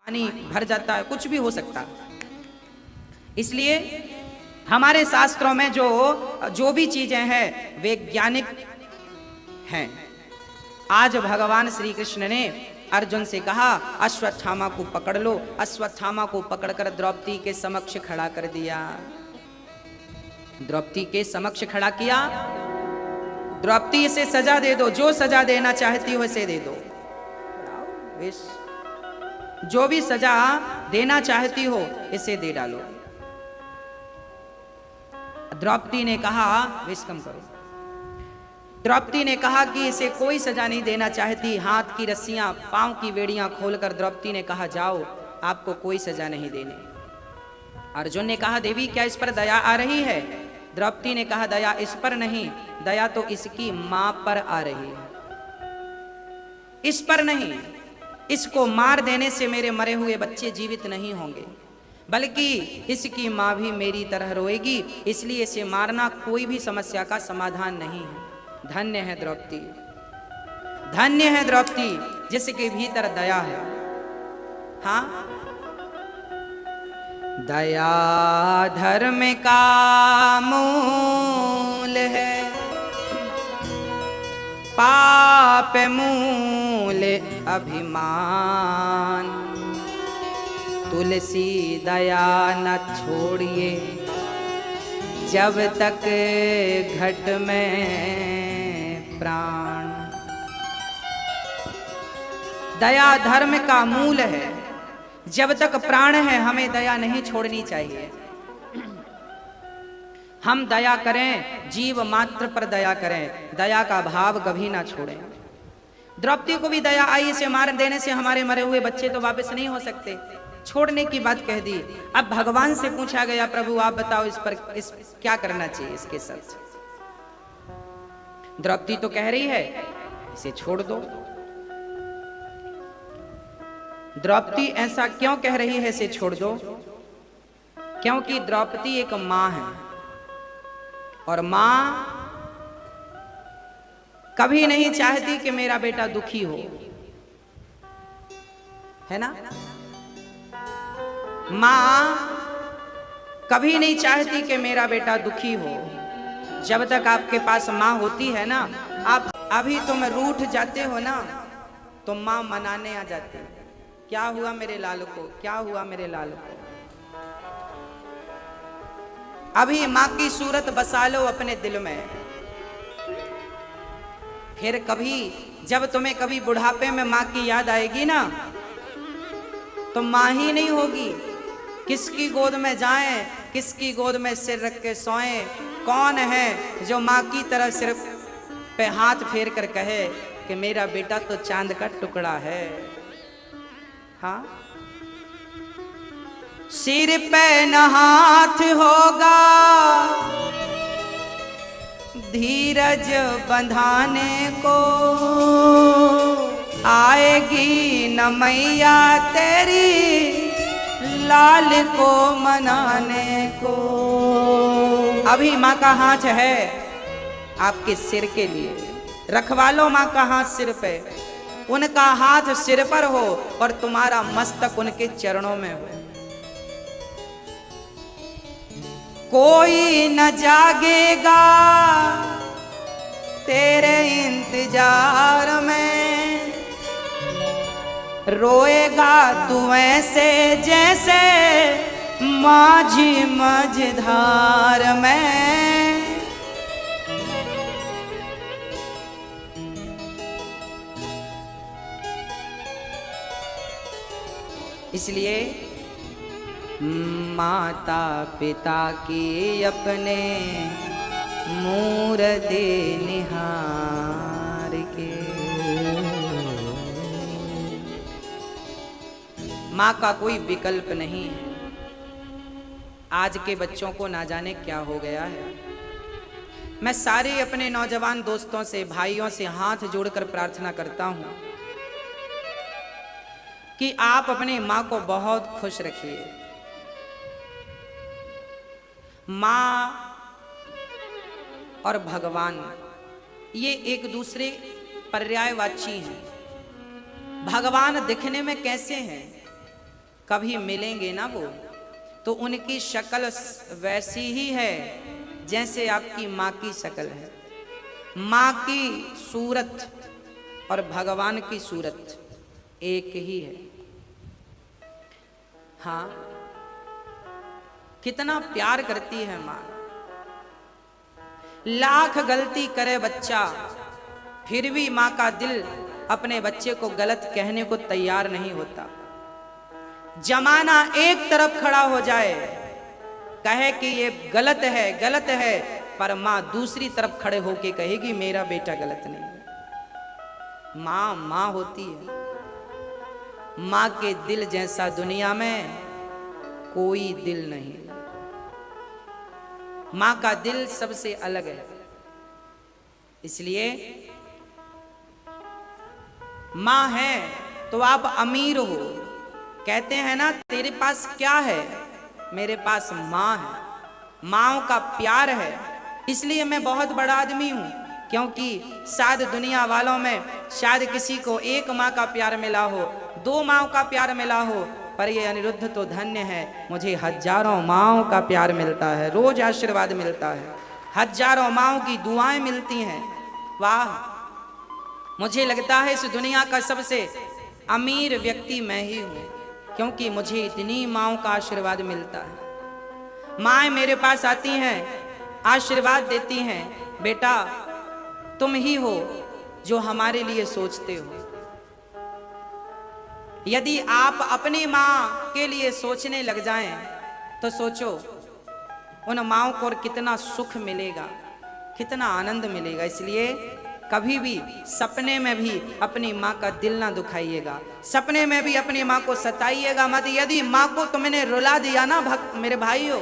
पानी भर जाता है, कुछ भी हो सकता है। इसलिए हमारे शास्त्रों में जो भी चीजें हैं वैज्ञानिक हैं। आज भगवान श्री कृष्ण ने अर्जुन से कहा अश्वत्थामा को पकड़ लो। अश्वत्थामा को पकड़कर द्रौपदी के समक्ष खड़ा कर दिया। द्रौपदी के समक्ष खड़ा किया। द्रौपदी इसे सजा दे दो, जो सजा देना चाहती हो इसे दे दो। जो भी सजा देना चाहती हो इसे दे डालो। द्रौपदी ने कहा विष कम करो। द्रौपदी ने कहा कि इसे कोई सजा नहीं देना चाहती। हाथ की रस्सियां, पांव की बेड़ियां खोलकर द्रौपदी ने कहा जाओ, आपको कोई सजा नहीं देने। अर्जुन ने कहा देवी क्या इस पर दया आ रही है? द्रौपदी ने कहा दया इस पर नहीं, दया तो इसकी मां पर आ रही है, इस पर नहीं। इसको मार देने से मेरे मरे हुए बच्चे जीवित नहीं होंगे, बल्कि इसकी मां भी मेरी तरह रोएगी, इसलिए इसे मारना कोई भी समस्या का समाधान नहीं है। धन्य है द्रौपदी, धन्य है द्रौपदी जिसके भीतर दया है। हाँ, दया धर्म का मूल है, पाप मूल अभिमान। तुलसी दया न छोड़िए जब तक घट में प्राण। दया धर्म का मूल है, जब तक प्राण है हमें दया नहीं छोड़नी चाहिए। हम दया करें, जीव मात्र पर दया करें, दया का भाव कभी ना छोड़ें। द्रौपदी को भी दया आई, इसे मार देने से हमारे मरे हुए बच्चे तो वापस नहीं हो सकते, छोड़ने की बात कह दी। अब भगवान से पूछा गया प्रभु आप बताओ इस क्या करना चाहिए इसके साथ। द्रौपदी तो कह रही है इसे छोड़ दो। द्रौपदी ऐसा क्यों कह रही है इसे छोड़ दो? क्योंकि द्रौपदी एक मां है, और मां कभी नहीं चाहती कि मेरा बेटा दुखी हो, है ना? मां कभी नहीं चाहती कि मेरा बेटा दुखी हो। जब तक आपके पास मां होती है ना, आप अभी तुम रूठ जाते हो ना तो मां मनाने आ जाती है, क्या हुआ मेरे लाल को, क्या हुआ मेरे लाल को। अभी मां की सूरत बसा लो अपने दिल में, फिर कभी जब तुम्हें कभी बुढ़ापे में मां की याद आएगी ना तो मां ही नहीं होगी। किसकी गोद में जाएं, किसकी गोद में सिर रख के सोएं? कौन है जो मां की तरह सिर पे हाथ फेर कर कहे कि मेरा बेटा तो चांद का टुकड़ा है। हाँ, सिर पे न हाथ होगा धीरज बंधाने को, आएगी न मैया तेरी लाल को मनाने को। अभी माँ का हाथ है आपके सिर के लिए, रखवा लो माँ का हाथ सिर पे। उनका हाथ सिर पर हो और तुम्हारा मस्तक उनके चरणों में हो। कोई न जागेगा तेरे इंतजार में, रोएगा तू ऐसे जैसे माझी मझधार में। इसलिए माता पिता की अपने मूरत निहार के। माँ का कोई विकल्प नहीं है। आज के बच्चों को ना जाने क्या हो गया है। मैं सारे अपने नौजवान दोस्तों से, भाइयों से हाथ जोड़कर प्रार्थना करता हूं कि आप अपने माँ को बहुत खुश रखिए। माँ और भगवान ये एक दूसरे पर्यायवाची हैं। भगवान दिखने में कैसे हैं? कभी मिलेंगे ना वो, तो उनकी शक्ल वैसी ही है जैसे आपकी माँ की शक्ल है। माँ की सूरत और भगवान की सूरत एक ही है। हाँ, कितना प्यार करती है माँ। लाख गलती करे बच्चा, फिर भी माँ का दिल अपने बच्चे को गलत कहने को तैयार नहीं होता। जमाना एक तरफ खड़ा हो जाए, कहे कि ये गलत है, पर माँ दूसरी तरफ खड़े होके कहेगी मेरा बेटा गलत नहीं है। माँ माँ होती है। माँ के दिल जैसा दुनिया में कोई दिल नहीं। माँ का दिल सबसे अलग है। इसलिए माँ है तो आप अमीर हो। कहते हैं ना, तेरे पास क्या है? मेरे पास माँ है। माँओं का प्यार है, इसलिए मैं बहुत बड़ा आदमी हूँ। क्योंकि शायद दुनिया वालों में शायद किसी को एक माँ का प्यार मिला हो, दो माँओं का प्यार मिला हो, पर ये अनिरुद्ध तो धन्य है, मुझे हजारों माँओं का प्यार मिलता है, रोज आशीर्वाद मिलता है, हजारों माँओं की दुआएं मिलती हैं। वाह, मुझे लगता है इस दुनिया का सबसे अमीर व्यक्ति मैं ही हूँ, क्योंकि मुझे इतनी माँओं का आशीर्वाद मिलता है। माँएं मेरे पास आती हैं, आशीर्वाद देती हैं, बेटा तुम ही हो जो हमारे लिए सोचते हो। यदि आप अपनी माँ के लिए सोचने लग जाएं, तो सोचो उन माँओं को कितना सुख मिलेगा, कितना आनंद मिलेगा। इसलिए कभी भी सपने में भी अपनी माँ का दिल ना दुखाइएगा, सपने में भी अपनी माँ को सताइएगा मत। यदि माँ को तुमने रुला दिया ना मेरे भाइयों,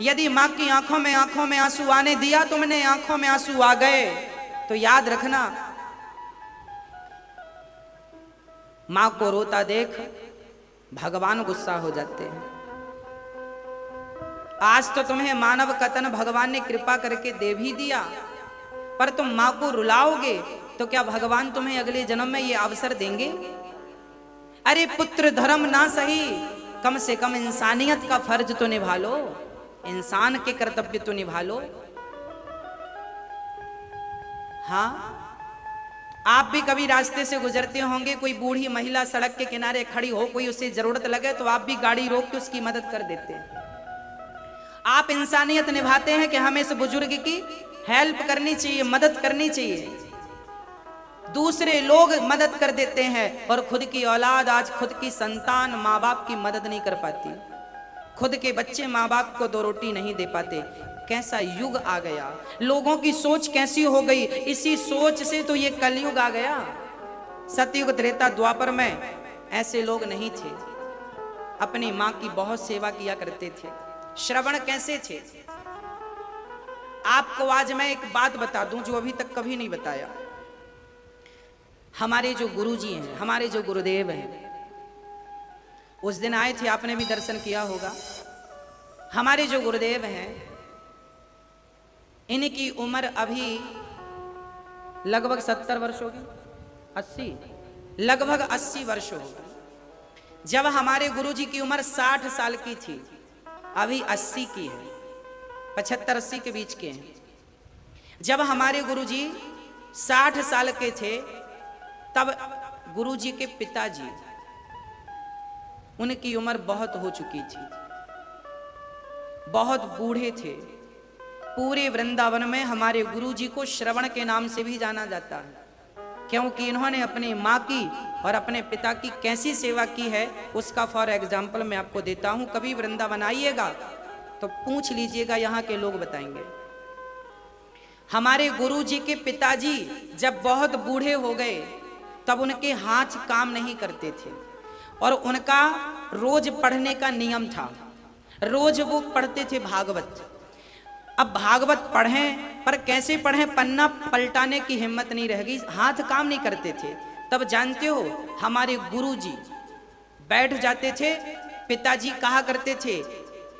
यदि माँ की आंखों में आंसू आने दिया तुमने, आंखों में आंसू आ गए, तो याद रखना माँ को रोता देख भगवान गुस्सा हो जाते हैं। आज तो तुम्हें मानव कतन भगवान ने कृपा करके दे भी दिया, पर तुम माँ को रुलाओगे तो क्या भगवान तुम्हें अगले जन्म में ये अवसर देंगे? अरे पुत्र धर्म ना सही, कम से कम इंसानियत का फर्ज तो निभा लो, इंसान के कर्तव्य तो निभा लो। हाँ, आप भी कभी रास्ते से गुजरते होंगे, कोई बूढ़ी महिला सड़क के किनारे खड़ी हो, कोई उसे जरूरत लगे तो आप भी गाड़ी रोक के उसकी मदद कर देते हैं। आप इंसानियत निभाते हैं कि हमें इस बुजुर्ग की हेल्प करनी चाहिए, मदद करनी चाहिए। दूसरे लोग मदद कर देते हैं और खुद की औलाद, आज खुद की संतान माँ बाप की मदद नहीं कर पाती, खुद के बच्चे माँ बाप को दो रोटी नहीं दे पाते। कैसा युग आ गया, लोगों की सोच कैसी हो गई। इसी सोच से तो ये कलयुग आ गया। सतयुग त्रेता द्वापर में ऐसे लोग नहीं थे, अपनी माँ की बहुत सेवा किया करते थे। श्रवण कैसे थे, आपको आज मैं एक बात बता दूं जो अभी तक कभी नहीं बताया। हमारे जो गुरुजी हैं, हमारे जो गुरुदेव हैं, उस दिन आए थे, आपने भी दर्शन किया होगा। हमारे जो गुरुदेव हैं, इनकी उम्र अभी लगभग 70 वर्ष होगी, 80, लगभग 80 वर्ष होगी। जब हमारे गुरुजी की उम्र 60 साल की थी, अभी 80 की है, 75-80 के बीच के हैं। जब हमारे गुरुजी 60 साल के थे, तब गुरुजी के पिताजी, उनकी उम्र बहुत हो चुकी थी, बहुत बूढ़े थे। पूरे वृंदावन में हमारे गुरुजी को श्रवण के नाम से भी जाना जाता है, क्योंकि इन्होंने अपनी माँ की और अपने पिता की कैसी सेवा की है, उसका फॉर एग्जाम्पल मैं आपको देता हूँ। कभी वृंदावन आइएगा तो पूछ लीजिएगा, यहाँ के लोग बताएंगे। हमारे गुरुजी के पिताजी जब बहुत बूढ़े हो गए, तब उनके हाथ काम नहीं करते थे और उनका रोज पढ़ने का नियम था। रोज वो पढ़ते थे भागवत। अब भागवत पढ़ें, पर कैसे पढ़ें, पन्ना पलटाने की हिम्मत नहीं रह गई, हाथ काम नहीं करते थे। तब जानते हो, हमारे गुरुजी बैठ जाते थे, पिताजी कहा करते थे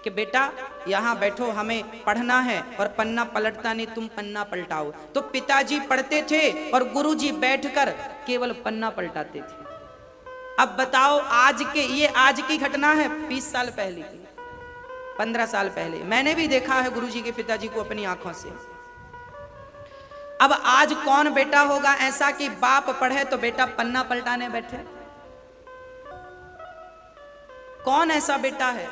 कि बेटा यहाँ बैठो, हमें पढ़ना है और पन्ना पलटता नहीं, तुम पन्ना पलटाओ। तो पिताजी पढ़ते थे और गुरुजी बैठकर केवल पन्ना पलटाते थे। अब बताओ, ये आज की घटना है, 20 साल पहले की, 15 साल पहले। मैंने भी देखा है गुरुजी के पिताजी को अपनी आंखों से। अब आज कौन बेटा होगा ऐसा कि बाप पढ़े तो बेटा पन्ना पलटाने बैठे? कौन ऐसा बेटा है?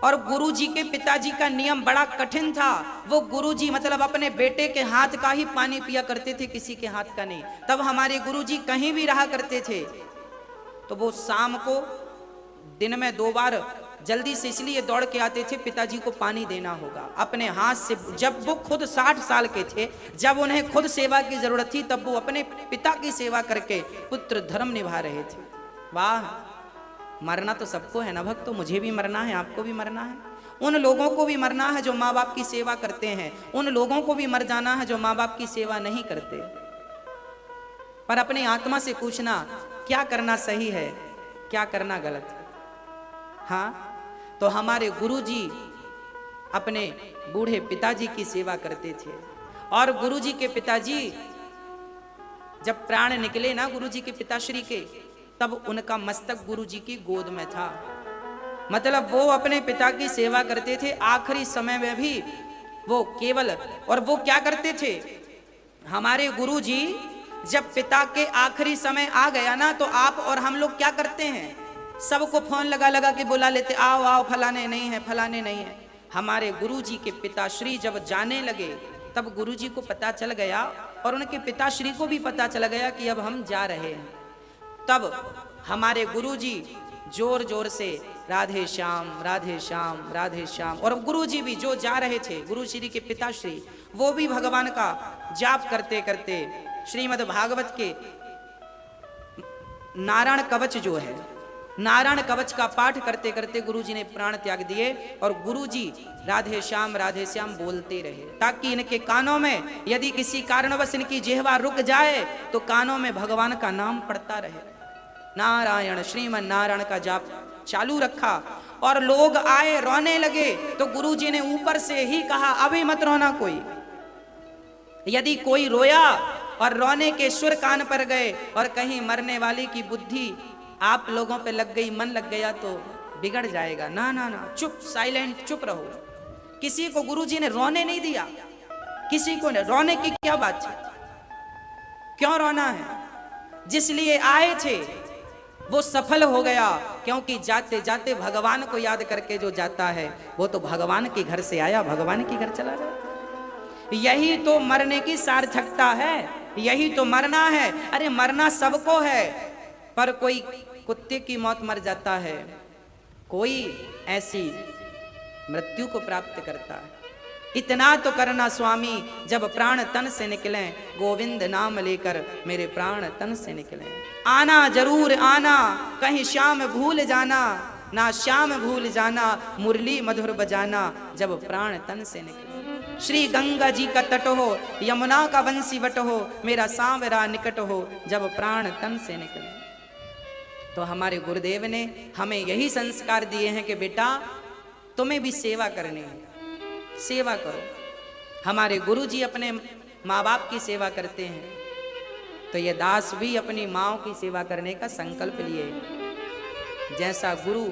और गुरुजी के पिताजी का नियम बड़ा कठिन था। वो गुरुजी मतलब अपने बेटे के हाथ का ही पानी पिया करते थे, किसी के हाथ का नहीं। तब हमारे गुरुजी कहीं भी रहा करते थे तो वो शाम को दिन में 2 बार जल्दी से इसलिए दौड़ के आते थे, पिताजी को पानी देना होगा अपने हाथ से। जब वो खुद 60 साल के थे, जब उन्हें खुद सेवा की जरूरत थी, तब वो अपने पिता की सेवा करके पुत्र धर्म निभा रहे थे। वाह, मरना तो सबको है ना भक्तों, मुझे भी मरना है, आपको भी मरना है, उन लोगों को भी मरना है जो माँ बाप की सेवा करते हैं, उन लोगों को भी मर जाना है जो माँ बाप की सेवा नहीं करते। पर अपने आत्मा से पूछना, क्या करना सही है, क्या करना गलत है? हाँ, तो हमारे गुरुजी अपने बूढ़े पिताजी की सेवा करते थे। और गुरुजी के पिताजी जब प्राण निकले ना गुरुजी के पिताश्री के, तब उनका मस्तक गुरुजी की गोद में था। मतलब वो अपने पिता की सेवा करते थे आखिरी समय में भी वो केवल। और वो क्या करते थे हमारे गुरुजी, जब पिता के आखिरी समय आ गया ना, तो आप और हम लोग क्या करते हैं, सबको फोन लगा लगा के बुला लेते, आओ आओ, फलाने नहीं है, फलाने नहीं है। हमारे गुरुजी के पिताश्री जब जाने लगे, तब गुरुजी को पता चल गया और उनके पिताश्री को भी पता चल गया कि अब हम जा रहे हैं। तब हमारे गुरुजी जोर जोर से राधे श्याम राधे श्याम राधे श्याम। और गुरुजी भी जो जा रहे थे, गुरुश्री के पिताश्री, वो भी भगवान का जाप करते करते श्रीमद् भागवत के नारायण कवच जो है, नारायण कवच का पाठ करते करते गुरुजी ने प्राण त्याग दिए। और गुरुजी राधे श्याम बोलते रहे, ताकि इनके कानों में यदि किसी कारणवश इनकी जिह्वा रुक जाए तो कानों में भगवान का नाम पड़ता रहे। नारायण श्रीमन नारायण का जाप चालू रखा। और लोग आए, रोने लगे, तो गुरुजी ने ऊपर से ही कहा, अभी मत रोना कोई। यदि कोई रोया और रोने के सुर कान पर गए और कहीं मरने वाले की बुद्धि आप लोगों पे लग गई, मन लग गया, तो बिगड़ जाएगा। ना ना ना, चुप, साइलेंट, चुप रहो। किसी को गुरुजी ने रोने नहीं दिया, किसी को नहीं। रोने की क्या बात है, क्यों रोना है? जिस लिए आए थे वो सफल हो गया, क्योंकि जाते जाते भगवान को याद करके जो जाता है वो तो भगवान के घर से आया, भगवान के घर चला गया। यही तो मरने की सार्थकता है, यही तो मरना है। अरे मरना सबको है, पर कोई कुत्ते की मौत मर जाता है, कोई ऐसी मृत्यु को प्राप्त करता है। इतना तो करना स्वामी, जब प्राण तन से निकले, गोविंद नाम लेकर मेरे प्राण तन से निकले। आना जरूर आना, कहीं श्याम भूल जाना, ना श्याम भूल जाना, मुरली मधुर बजाना, जब प्राण तन से निकले। श्री गंगा जी का तट हो, यमुना का बंसी वट हो, मेरा सांवरा निकट हो, जब प्राण तन से निकले। तो हमारे गुरुदेव ने हमें यही संस्कार दिए हैं कि बेटा तुम्हें भी सेवा करनी है, सेवा करो। हमारे गुरुजी अपने माँ बाप की सेवा करते हैं, तो ये दास भी अपनी माँओं की सेवा करने का संकल्प लिए। जैसा गुरु,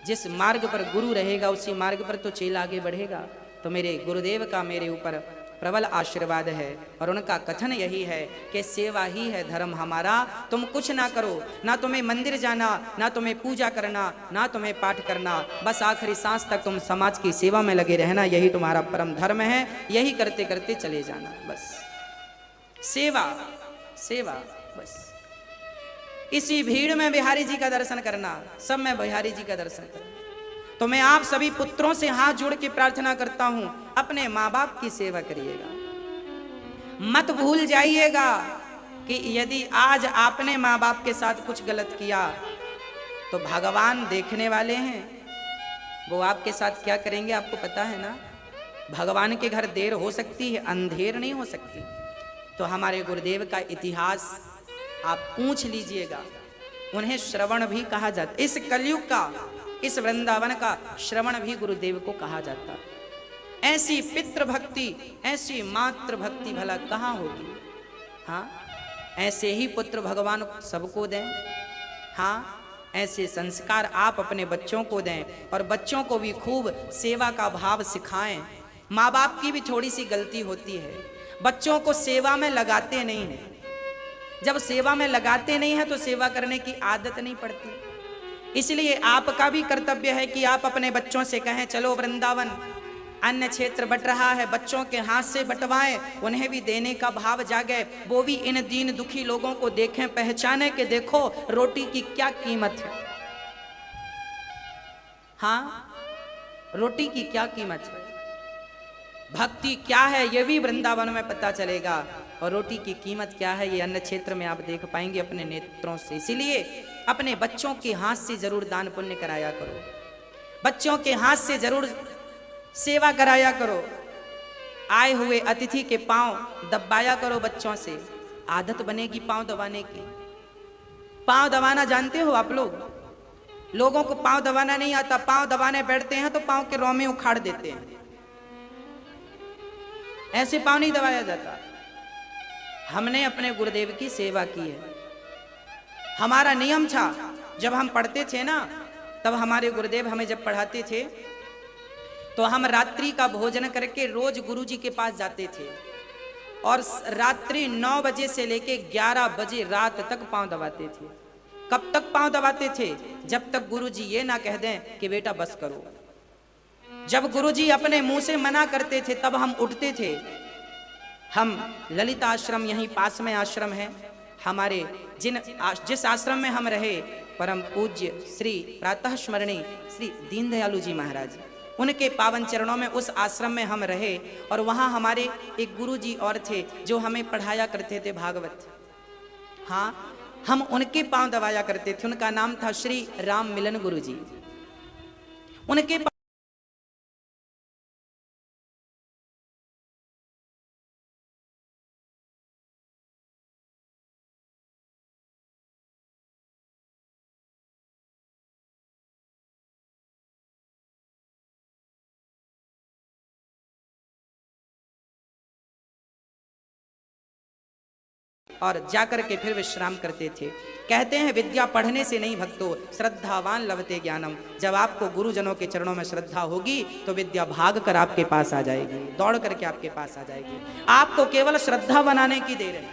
जिस मार्ग पर गुरु रहेगा उसी मार्ग पर तो चेला आगे बढ़ेगा। तो मेरे गुरुदेव का मेरे ऊपर प्रबल आशीर्वाद है और उनका कथन यही है कि सेवा ही है धर्म हमारा। तुम कुछ ना करो, ना तुम्हें मंदिर जाना, ना तुम्हें पूजा करना, ना तुम्हें पाठ करना, बस आखिरी सांस तक तुम समाज की सेवा में लगे रहना, यही तुम्हारा परम धर्म है। यही करते करते चले जाना, बस सेवा सेवा, बस। इसी भीड़ में बिहारी जी का दर्शन करना, सब में बिहारी जी का दर्शन करना। तो मैं आप सभी पुत्रों से हाथ जोड़ के प्रार्थना करता हूं, अपने माँ बाप की सेवा करिएगा। मत भूल जाइएगा कि यदि आज आपने माँ बाप के साथ कुछ गलत किया तो भगवान देखने वाले हैं, वो आपके साथ क्या करेंगे आपको पता है ना। भगवान के घर देर हो सकती है, अंधेर नहीं हो सकती। तो हमारे गुरुदेव का इतिहास आप पूछ लीजिएगा, उन्हें श्रवण भी कहा जाता। इस कलयुग का, इस वृंदावन का श्रवण भी गुरुदेव को कहा जाता। ऐसी पितृ भक्ति, ऐसी मातृ भक्ति भला कहाँ होगी। हाँ, ऐसे ही पुत्र भगवान सबको दें। हाँ, ऐसे संस्कार आप अपने बच्चों को दें और बच्चों को भी खूब सेवा का भाव सिखाएं। माँ बाप की भी थोड़ी सी गलती होती है, बच्चों को सेवा में लगाते नहीं हैं। जब सेवा में लगाते नहीं हैं तो सेवा करने की आदत नहीं पड़ती। इसलिए आपका भी कर्तव्य है कि आप अपने बच्चों से कहें चलो वृंदावन, अन्य क्षेत्र बट रहा है, बच्चों के हाथ से बंटवाएं, उन्हें भी देने का भाव जागे, वो भी इन दीन दुखी लोगों को देखें, पहचाने कि देखो रोटी की क्या कीमत है। हाँ, रोटी की क्या कीमत है, भक्ति क्या है, ये भी वृंदावन में पता चलेगा, और रोटी की कीमत क्या है ये अन्य क्षेत्र में आप देख पाएंगे अपने नेत्रों से। इसीलिए अपने बच्चों के हाथ से जरूर दान पुण्य कराया करो, बच्चों के हाथ से जरूर सेवा कराया करो, आए हुए अतिथि के पांव दबाया करो बच्चों से, आदत बनेगी पांव दबाने की। पांव दबाना जानते हो आप लोग? लोगों को पांव दबाना नहीं आता, पांव दबाने बैठते हैं तो पांव के रोमे उखाड़ देते हैं, ऐसे पांव नहीं दबाया जाता। हमने अपने गुरुदेव की सेवा की है, हमारा नियम था। जब हम पढ़ते थे ना, तब हमारे गुरुदेव हमें जब पढ़ाते थे तो हम रात्रि का भोजन करके रोज गुरुजी के पास जाते थे और रात्रि 9 बजे से लेके 11 बजे रात तक पांव दबाते थे। कब तक पांव दबाते थे? जब तक गुरुजी ये ना कह दें कि बेटा बस करो। जब गुरुजी अपने मुंह से मना करते थे तब हम उठते थे। हम ललित आश्रम, यहीं पास में आश्रम है हमारे, जिस आश्रम में हम रहे, परम पूज्य श्री प्रातः स्मरणीय श्री दीनदयालु जी महाराज, उनके पावन चरणों में उस आश्रम में हम रहे। और वहाँ हमारे एक गुरुजी और थे जो हमें पढ़ाया करते थे भागवत। हाँ, हम उनके पांव दबाया करते थे। उनका नाम था श्री राम मिलन गुरुजी। उनके और जाकर के फिर विश्राम करते थे। कहते हैं विद्या पढ़ने से नहीं भक्तों, श्रद्धावान लभते ज्ञानम। जब आपको गुरुजनों के चरणों में श्रद्धा होगी तो विद्या भाग कर आपके पास आ जाएगी, दौड़ करके आपके पास आ जाएगी। आपको केवल श्रद्धा बनाने की देर है।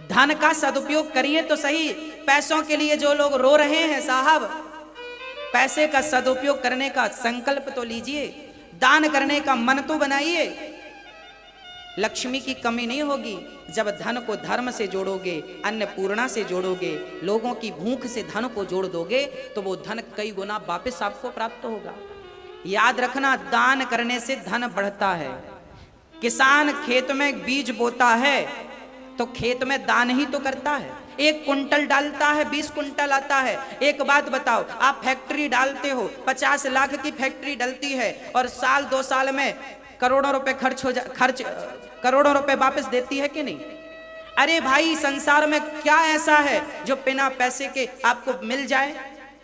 धन का सदुपयोग करिए तो सही। पैसों के लिए जो लोग रो रहे हैं साहब, पैसे का सदुपयोग करने का संकल्प तो लीजिए, दान करने का मन तो बनाइए। लक्ष्मी की कमी नहीं होगी जब धन को धर्म से जोड़ोगे, अन्नपूर्णा से जोड़ोगे, लोगों की भूख से धन को जोड़ दोगे तो वो धन कई गुना वापस आपको प्राप्त होगा। याद रखना, दान करने से धन बढ़ता है। किसान खेत में बीज बोता है तो खेत में दान ही तो करता है। 1 कुंटल डालता है, 20 कुंटल आता है। एक बात बताओ, आप फैक्ट्री डालते हो, 50 लाख की फैक्ट्री डलती है और साल 2 साल में करोड़ों रुपए करोड़ों रुपए वापस देती है कि नहीं? अरे भाई, संसार में क्या ऐसा है जो बिना पैसे के आपको मिल जाए?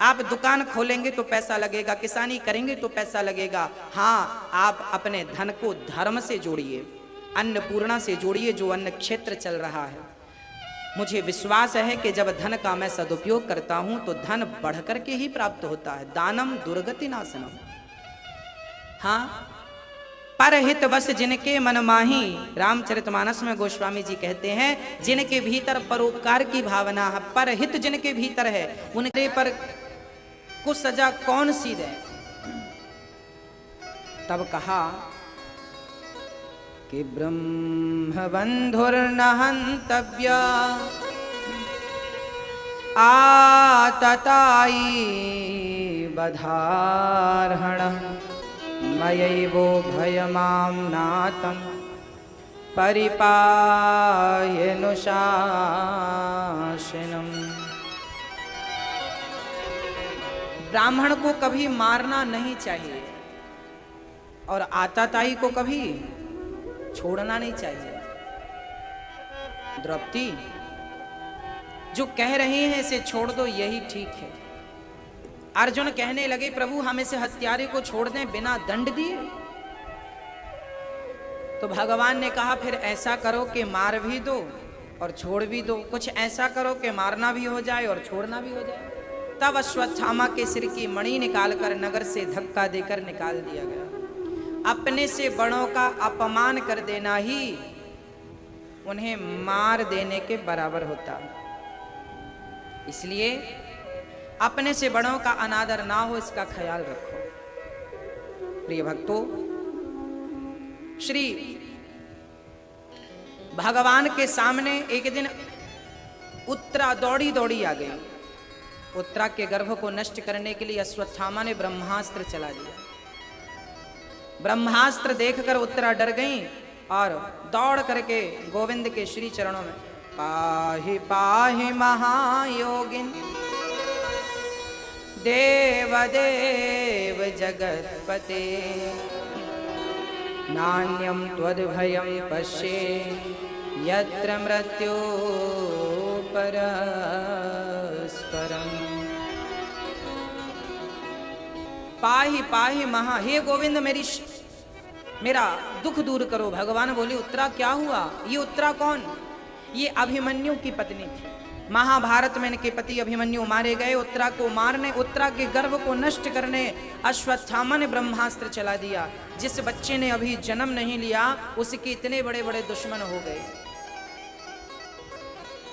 आप दुकान खोलेंगे तो पैसा लगेगा, किसानी करेंगे तो पैसा लगेगा। हाँ, आप अपने धन को धर्म से जोड़िए, अन्नपूर्णा से जोड़िए, जो अन्न क्षेत्र चल रहा है। मुझे विश्वास है कि जब धन का मैं सदुपयोग करता हूं तो धन बढ़ करके ही प्राप्त होता है। दानम दुर्गति नाशनम। हाँ, परहित बस जिनके मन माही, रामचरितमानस में गोस्वामी जी कहते हैं जिनके भीतर परोपकार की भावना है, परहित जिनके भीतर है, उनके पर कुछ सजा कौन सी दे। तब कहा कि ब्रह्म बंधुर्न हंतव्य आतताई बधार्हण मयैवो भयमां नातं परिपायनुशासनम्। ब्राह्मण को कभी मारना नहीं चाहिए और आताताई को कभी छोड़ना नहीं चाहिए। द्रौपदी जो कह रही हैं इसे छोड़ दो, यही ठीक है। अर्जुन कहने लगे प्रभु हम इसे हत्यारे को छोड़ दें बिना दंड दिए? तो भगवान ने कहा फिर ऐसा करो कि मार भी दो और छोड़ भी दो, कुछ ऐसा करो कि मारना भी हो जाए और छोड़ना भी हो जाए। तब अश्वत्थामा के सिर की मणि निकालकर नगर से धक्का देकर निकाल दिया गया। अपने से बड़ों का अपमान कर देना ही उन्हें मार देने के बराबर होता है। इसलिए अपने से बड़ों का अनादर ना हो, इसका ख्याल रखो। प्रिय भक्तों, श्री भगवान के सामने एक दिन उत्तरा दौड़ी दौड़ी आ गई। उत्तरा के गर्भ को नष्ट करने के लिए अश्वत्थामा ने ब्रह्मास्त्र चला दिया। ब्रह्मास्त्र देखकर उत्तरा डर गई और दौड़ करके गोविंद के श्री चरणों में पाहि पाहि महायोगिन देव देव जगतपते नान्यं त्वद्भयं पश्ये यत्र मृत्यु परस्परम्। पाहि पाहि महा, हे गोविंद मेरा दुख दूर करो। भगवान बोले उत्तरा क्या हुआ? ये उत्तरा कौन? ये अभिमन्यु की पत्नी थी। महाभारत में इनके पति अभिमन्यु मारे गए। उत्तरा को मारने, उत्तरा के गर्भ को नष्ट करने अश्वत्थामा ने ब्रह्मास्त्र चला दिया। जिस बच्चे ने अभी जन्म नहीं लिया उसके इतने बड़े बड़े दुश्मन हो गए।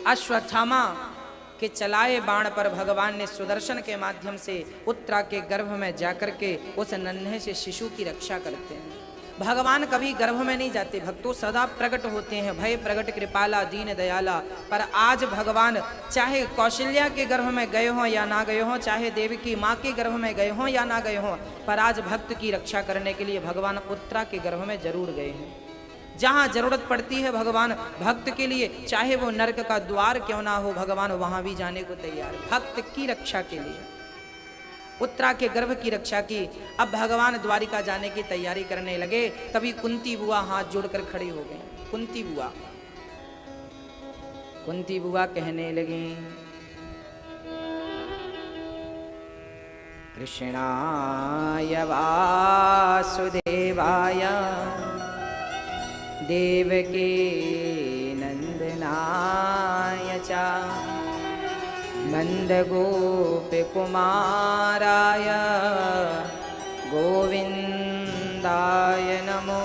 अश्वत्थामा के चलाए बाण पर भगवान ने सुदर्शन के माध्यम से उत्तरा के गर्भ में जाकर के उस नन्हे से शिशु की रक्षा करते हैं। भगवान कभी गर्भ में नहीं जाते भक्तों, सदा प्रकट होते हैं। भय प्रकट कृपाला दीन दयाला। पर आज भगवान चाहे कौशल्या के गर्भ में गए हों या ना गए हों, चाहे देवी की माँ के गर्भ में गए हों या ना गए हों, पर आज भक्त की रक्षा करने के लिए भगवान उत्तरा के गर्भ में जरूर गए हैं। जहाँ जरूरत पड़ती है भगवान भक्त के लिए, चाहे वो नरक का द्वार क्यों ना हो, भगवान वहां भी जाने को तैयार है भक्त की रक्षा के लिए। उत्तरा के गर्भ की रक्षा की। अब भगवान द्वारिका जाने की तैयारी करने लगे। तभी कुंती बुआ हाथ जोड़कर खड़ी हो गई। कुंती बुआ कहने लगी, कृष्णाय वासुदेवाय देवकी नंदनाय च नंदगोपकुमाराय गोविंदाय नमो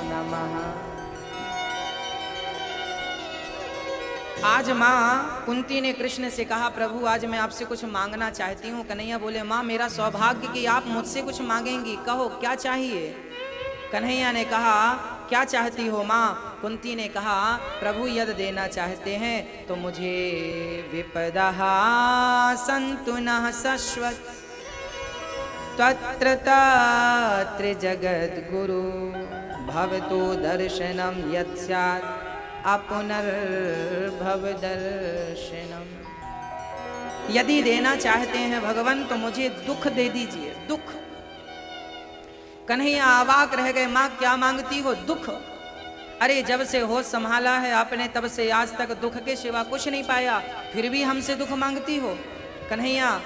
नमः। आज माँ कुंती ने कृष्ण से कहा, प्रभु आज मैं आपसे कुछ मांगना चाहती हूँ। कन्हैया बोले, माँ मेरा सौभाग्य कि आप मुझसे कुछ मांगेंगी, कहो क्या चाहिए। कन्हैया ने कहा, क्या चाहती हो माँ? कुंती ने कहा, प्रभु यदि देना चाहते हैं तो मुझे विपदः सन्तु नः शश्वत् तत्र तत्र जगद्गुरु भवतो दर्शनं यत् स्यात् अपुनर्भव दर्शनम। यदि देना चाहते हैं भगवान तो मुझे दुख दे दीजिए, दुख। कन्हैया अवाक रह गए, माँ क्या मांगती हो? दुख? अरे जब से होश संभाला है आपने तब से आज तक दुख के सिवा कुछ नहीं पाया, फिर भी हमसे दुख मांगती हो? कन्हैया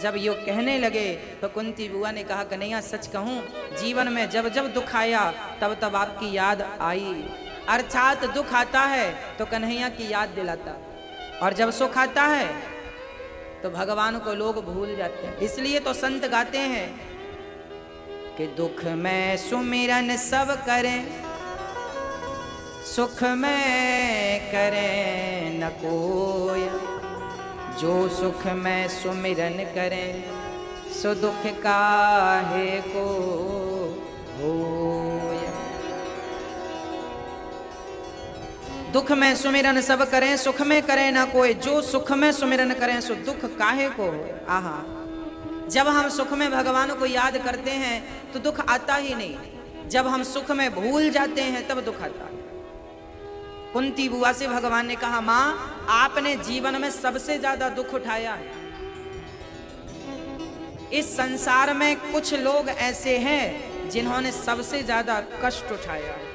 जब यो कहने लगे तो कुंती बुआ ने कहा, कन्हैया सच कहूँ, जीवन में जब जब दुख आया तब तब आपकी याद आई। अर्थात दुख आता है तो कन्हैया की याद दिलाता, और जब सुख आता है तो भगवान को लोग भूल जाते हैं। इसलिए तो संत गाते हैं कि दुख में सुमिरन सब करें, सुख में करें न कोय। जो सुख में सुमिरन करें सो दुख काहे को होय। दुख में सुमिरन सब करें, सुख में करें ना कोई। जो सुख में सुमिरन करें सो दुख काहे को होय। आहा, जब हम सुख में भगवान को याद करते हैं तो दुख आता ही नहीं, जब हम सुख में भूल जाते हैं तब दुख आता है। कुंती बुआ से भगवान ने कहा, माँ आपने जीवन में सबसे ज्यादा दुख उठाया है। इस संसार में कुछ लोग ऐसे हैं जिन्होंने सबसे ज्यादा कष्ट उठाया है,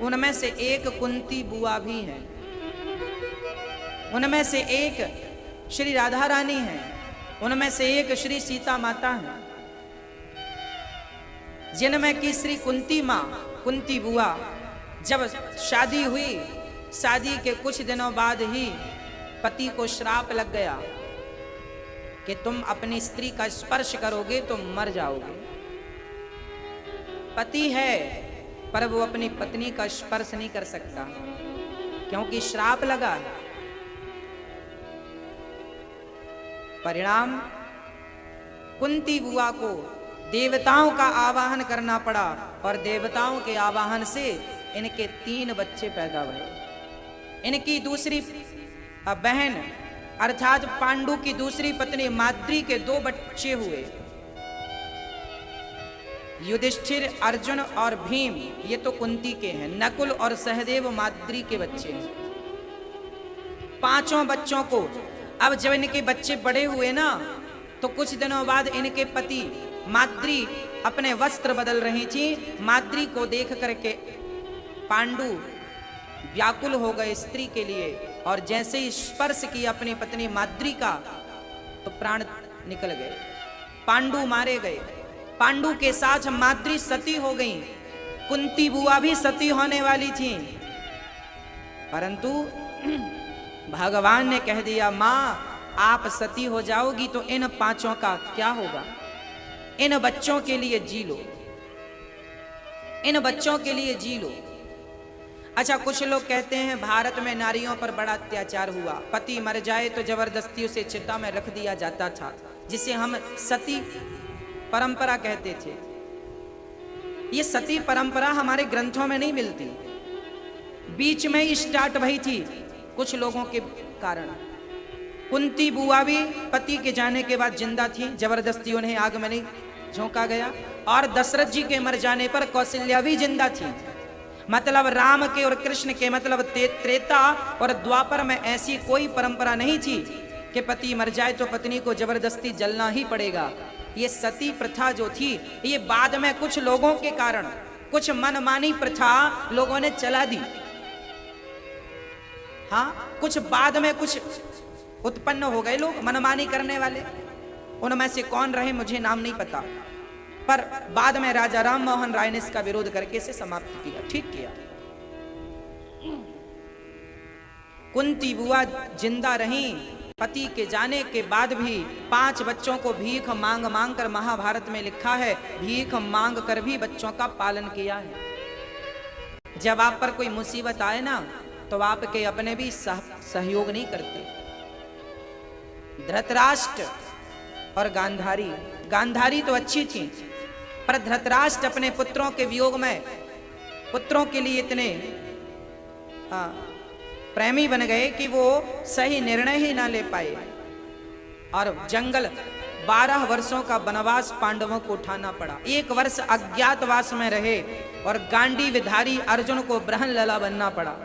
उनमें से एक कुंती बुआ भी है, उनमें से एक श्री राधा रानी है, उनमें से एक श्री सीता माता है, जिनमें की श्री कुंती माँ कुंती बुआ जब शादी हुई शादी के कुछ दिनों बाद ही पति को श्राप लग गया कि तुम अपनी स्त्री का स्पर्श करोगे तो मर जाओगे। पति है पर वो अपनी पत्नी का स्पर्श नहीं कर सकता क्योंकि श्राप लगा है। परिणाम कुंती बुआ को देवताओं का आवाहन करना पड़ा और देवताओं के आवाहन से इनके 3 बच्चे पैदा हुए। इनकी दूसरी बहन अर्थात पांडु की दूसरी पत्नी माद्री के 2 बच्चे हुए। युधिष्ठिर, अर्जुन और भीम ये तो कुंती के हैं। नकुल और सहदेव माद्री के बच्चे हैं। 5 बच्चों को अब जब इनके बच्चे बड़े हुए ना तो कुछ दिनों बाद इनके पति माद्री अपने वस्त्र बदल रही थी। माद्री को देख करके पांडु व्याकुल हो गए स्त्री के लिए और जैसे ही स्पर्श किया अपनी पत्नी माद्री का तो प्राण निकल गए। पांडु मारे गए। पांडु के साथ माद्री सती हो गई। कुंती बुआ भी सती होने वाली थी परंतु भगवान ने कह दिया मां आप सती हो जाओगी तो इन 5 का क्या होगा। इन बच्चों के लिए जी लो, इन बच्चों के लिए जी लो। अच्छा, कुछ लोग कहते हैं भारत में नारियों पर बड़ा अत्याचार हुआ। पति मर जाए तो जबरदस्ती उसे चिता में रख दिया जाता था जिसे हम सती परंपरा कहते थे। ये सती परंपरा हमारे ग्रंथों में नहीं मिलती, बीच में ही स्टार्ट भई थी कुछ लोगों के कारण। कुंती बुआ भी पति के जाने के बाद जिंदा थी, जबरदस्ती उन्हें आग में नहीं झोंका गया। और दशरथ जी के मर जाने पर कौशल्या भी जिंदा थी। मतलब राम के और कृष्ण के मतलब त्रेता और द्वापर में ऐसी कोई परंपरा नहीं थी कि पति मर जाए तो पत्नी को जबरदस्ती जलना ही पड़ेगा। ये सती प्रथा जो थी ये बाद में कुछ लोगों के कारण, कुछ मनमानी प्रथा लोगों ने चला दी। हाँ, कुछ बाद में कुछ उत्पन्न हो गए लोग मनमानी करने वाले। उनमें से कौन रहे मुझे नाम नहीं पता, पर बाद में राजा राम मोहन राय ने इसका विरोध करके इसे समाप्त किया, ठीक किया। कुंती बुआ जिंदा रही। पति के जाने के बाद भी 5 बच्चों को भीख मांग मांग कर, महाभारत में लिखा है, भीख मांग कर भी बच्चों का पालन किया है। जब आप पर कोई मुसीबत आए ना तो आपके अपने भी सहयोग नहीं करते। धृतराष्ट्र और गांधारी, गांधारी तो अच्छी थी पर धृतराष्ट्र अपने पुत्रों के वियोग में पुत्रों के लिए इतने प्रेमी बन गए कि वो सही निर्णय ही ना ले पाए और जंगल 12 वर्षों का वनवास पांडवों को उठाना पड़ा। 1 वर्ष अज्ञातवास में रहे और गांडीवधारी अर्जुन को ब्रहण लला बनना पड़ा।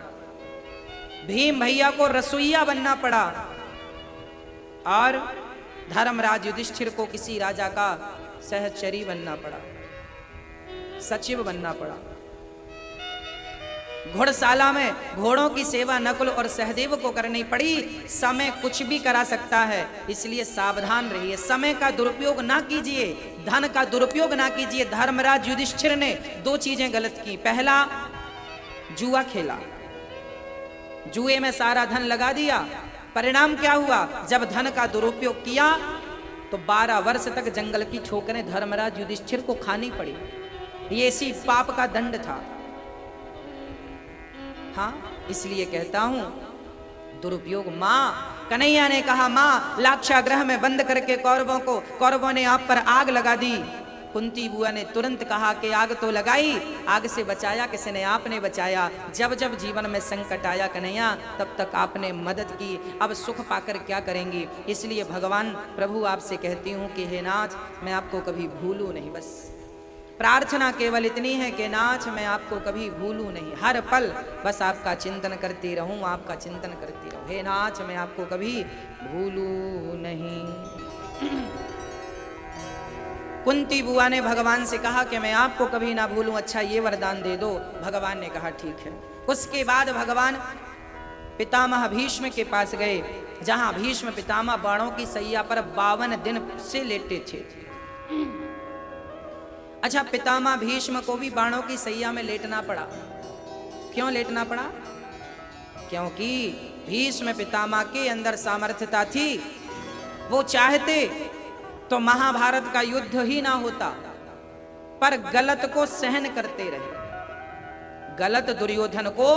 भीम भैया को रसोइया बनना पड़ा और धर्मराज युधिष्ठिर को किसी राजा का सहचरी बनना पड़ा, सचिव बनना पड़ा। घोड़शाला में घोड़ों की सेवा नकुल और सहदेव को करनी पड़ी। समय कुछ भी करा सकता है, इसलिए सावधान रहिए। समय का दुरुपयोग ना कीजिए, धन का दुरुपयोग ना कीजिए। धर्मराज युधिष्ठिर ने 2 चीजें गलत की। पहला, जुआ खेला, जुए में सारा धन लगा दिया। परिणाम क्या हुआ, जब धन का दुरुपयोग किया तो 12 वर्ष तक जंगल की ठोकरें धर्मराज युधिष्ठिर को खानी पड़ी। ये इसी पाप का दंड था। हाँ, इसलिए कहता हूं दुरुपयोग। मां कन्हैया ने कहा, मां लाक्षागृह में बंद करके कौरवों ने आप पर आग लगा दी। कुंती बुआ ने तुरंत कहा कि आग तो लगाई, आग से बचाया किसने, आपने बचाया। जब जब जीवन में संकट आया कन्हैया तब तक आपने मदद की, अब सुख पाकर क्या करेंगी। इसलिए भगवान प्रभु आपसे कहती हूँ कि हे नाथ, मैं आपको कभी भूलूं नहीं। बस प्रार्थना केवल इतनी है कि नाथ मैं आपको कभी भूलूं नहीं, हर पल बस आपका चिंतन करती रहूं, आपका चिंतन करती रहूं। हे नाथ मैं आपको कभी भूलूं नहीं। कुंती बुआ ने भगवान से कहा कि मैं आपको कभी ना भूलूं, अच्छा ये वरदान दे दो। भगवान ने कहा ठीक है। उसके बाद भगवान पितामह भीष्म के पास गए, जहां भीष्म पितामह बाणों की सैया पर 52 दिन से लेटे थे। अच्छा, पितामह भीष्म को भी बाणों की सैया में लेटना पड़ा। क्यों लेटना पड़ा? क्योंकि भीष्म पितामह के अंदर सामर्थ्यता थी। वो चाहते तो महाभारत का युद्ध ही ना होता, पर गलत को सहन करते रहे, गलत दुर्योधन को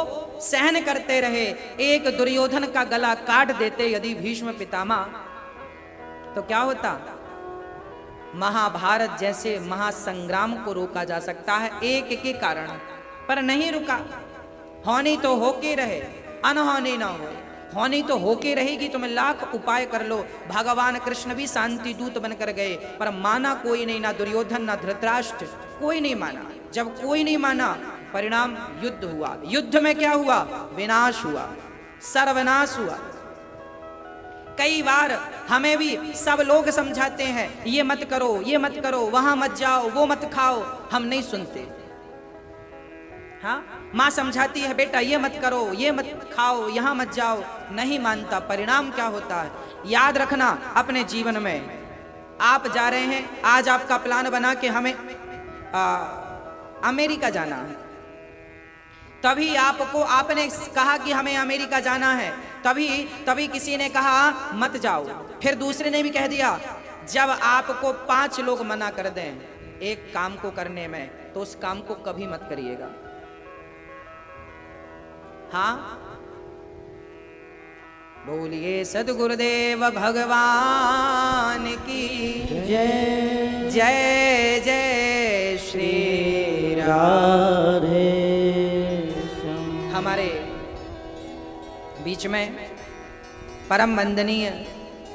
सहन करते रहे। एक दुर्योधन का गला काट देते यदि भीष्म पितामह, तो क्या होता? महाभारत जैसे महासंग्राम को रोका जा सकता है एक के कारण, पर नहीं रुका। होनी तो होके रहे, अनहोनी ना हो। होनी तो होके रहेगी, तुम लाख उपाय कर लो। भगवान कृष्ण भी शांति दूत बनकर गए, पर माना कोई नहीं, ना दुर्योधन ना धृतराष्ट्र, कोई नहीं माना। जब कोई नहीं माना, परिणाम युद्ध हुआ। युद्ध में क्या हुआ? विनाश हुआ, सर्वनाश हुआ। कई बार हमें भी सब लोग समझाते हैं, ये मत करो, ये मत करो, वहां मत जाओ, वो मत खाओ, हम नहीं सुनते। हाँ, माँ समझाती है, बेटा ये मत करो, ये मत खाओ, यहां मत जाओ, नहीं मानता। परिणाम क्या होता है? याद रखना, अपने जीवन में आप जा रहे हैं, आज आपका प्लान बना कि हमें अमेरिका जाना है, तभी आपने कहा कि हमें अमेरिका जाना है, तभी किसी ने कहा मत जाओ, फिर दूसरे ने भी कह दिया। जब आपको 5 लोग मना कर दें एक काम को करने में, तो उस काम को कभी मत करिएगा। हाँ, बोलिए सद्गुरुदेव भगवान की जय। जय जय श्री राधे। हमारे बीच में परम वंदनीय,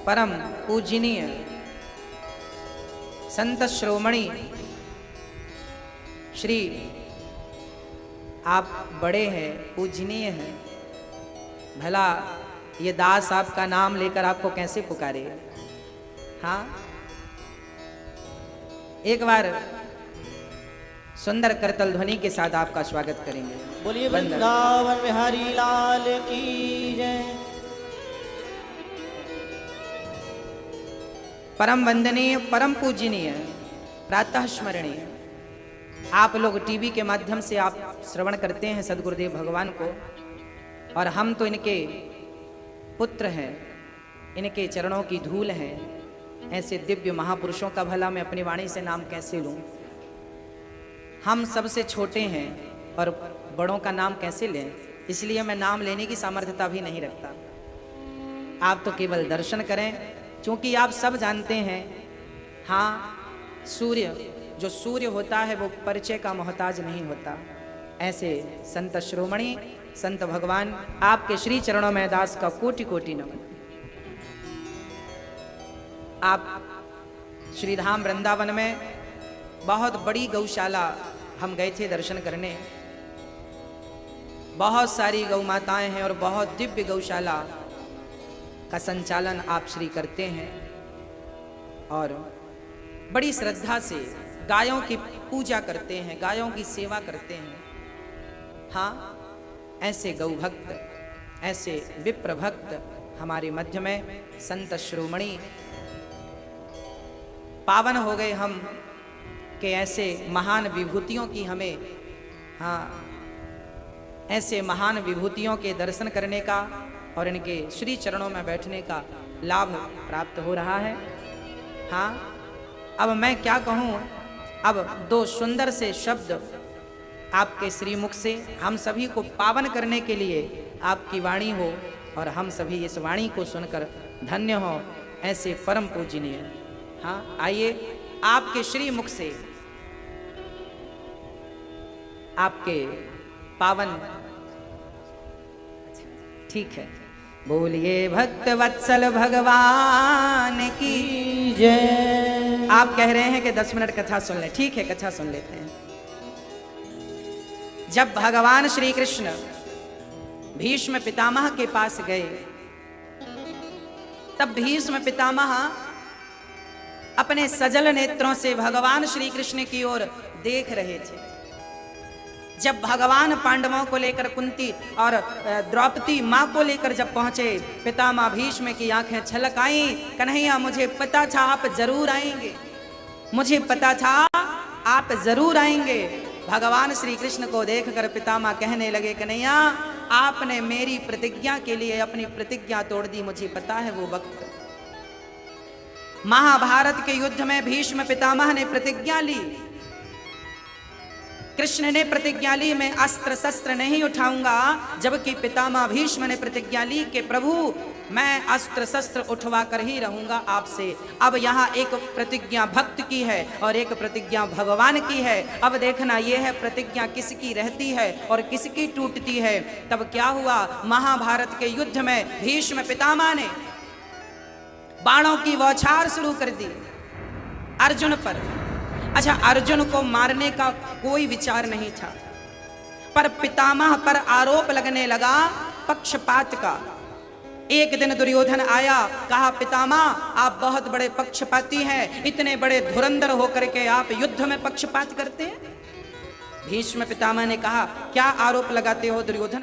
परम पूजनीय संत श्रोमणी श्री, आप बड़े हैं, पूजनीय हैं, भला ये दास आपका नाम लेकर आपको कैसे पुकारे? हाँ, एक बार सुंदर करतल ध्वनि के साथ आपका स्वागत करेंगे। बोलिए वृंदावन बिहारी लाल की जय। परम वंदनीय, परम पूजनीय, प्रातः स्मरणीय, आप लोग टीवी के माध्यम से आप श्रवण करते हैं सद्गुरुदेव भगवान को, और हम तो इनके पुत्र हैं, इनके चरणों की धूल हैं। ऐसे दिव्य महापुरुषों का भला मैं अपनी वाणी से नाम कैसे लूं? हम सबसे छोटे हैं और बड़ों का नाम कैसे लें? इसलिए मैं नाम लेने की सामर्थ्यता भी नहीं रखता। आप तो केवल दर्शन करें, क्योंकि आप सब जानते हैं, हाँ, सूर्य जो सूर्य होता है वो परिचय का मोहताज नहीं होता। ऐसे संत श्रोमणी, संत भगवान, आपके श्री चरणों में दास का कोटि कोटि नमन। आप श्रीधाम वृंदावन में बहुत बड़ी गौशाला हम गए थे दर्शन करने। बहुत सारी गौ माताएं हैं और बहुत दिव्य गौशाला का संचालन आप श्री करते हैं, और बड़ी श्रद्धा से गायों की पूजा करते हैं, गायों की सेवा करते हैं। हाँ, ऐसे गौ भक्त, ऐसे विप्र भक्त हमारे मध्य में संत श्रोमणी पावन हो गए हम, कि ऐसे महान विभूतियों की हमें, हाँ, ऐसे महान विभूतियों के दर्शन करने का और इनके श्री चरणों में बैठने का लाभ प्राप्त हो रहा है। हाँ, अब मैं क्या कहूँ, अब 2 सुंदर से शब्द आपके श्रीमुख से हम सभी को पावन करने के लिए आपकी वाणी हो, और हम सभी इस वाणी को सुनकर धन्य हो। ऐसे परम पूजनीय, हाँ, आइए आपके श्रीमुख से आपके पावन, ठीक है, बोलिए भक्त वत्सल भगवान की जय। आप कह रहे हैं कि 10 मिनट कथा सुन ले, ठीक है, कथा सुन लेते हैं। जब भगवान श्री कृष्ण भीष्म पितामह के पास गए, तब भीष्म पितामह अपने सजल नेत्रों से भगवान श्री कृष्ण की ओर देख रहे थे। जब भगवान पांडवों को लेकर, कुंती और द्रौपदी माँ को लेकर जब पहुंचे, पितामह भीष्म की आंखें छलक आईं। कन्हैया, मुझे पता था आप जरूर आएंगे, मुझे पता था आप जरूर आएंगे। भगवान श्री कृष्ण को देखकर पितामह कहने लगे, कन्हैया आपने मेरी प्रतिज्ञा के लिए अपनी प्रतिज्ञा तोड़ दी, मुझे पता है वो वक्त। महाभारत के युद्ध में भीष्म पितामह ने प्रतिज्ञा ली, कृष्ण ने प्रतिज्ञा ली मैं अस्त्र शस्त्र नहीं उठाऊंगा, जबकि पितामह भीष्म ने प्रतिज्ञा ली कि प्रभु मैं अस्त्र शस्त्र उठवा कर ही रहूंगा आपसे। अब यहाँ एक प्रतिज्ञा भक्त की है और एक प्रतिज्ञा भगवान की है। अब देखना यह है प्रतिज्ञा किसकी रहती है और किसकी टूटती है। तब क्या हुआ, महाभारत के युद्ध में भीष्म पितामह ने बाणों की बौछार शुरू कर दी अर्जुन पर। अच्छा, अर्जुन को मारने का कोई विचार नहीं था, पर पितामह पर आरोप लगने लगा पक्षपात का। एक दिन दुर्योधन आया, कहा पितामह आप बहुत बड़े पक्षपाती हैं, इतने बड़े धुरंधर होकर के आप युद्ध में पक्षपात करते हैं। भीष्म पितामह ने कहा क्या आरोप लगाते हो दुर्योधन।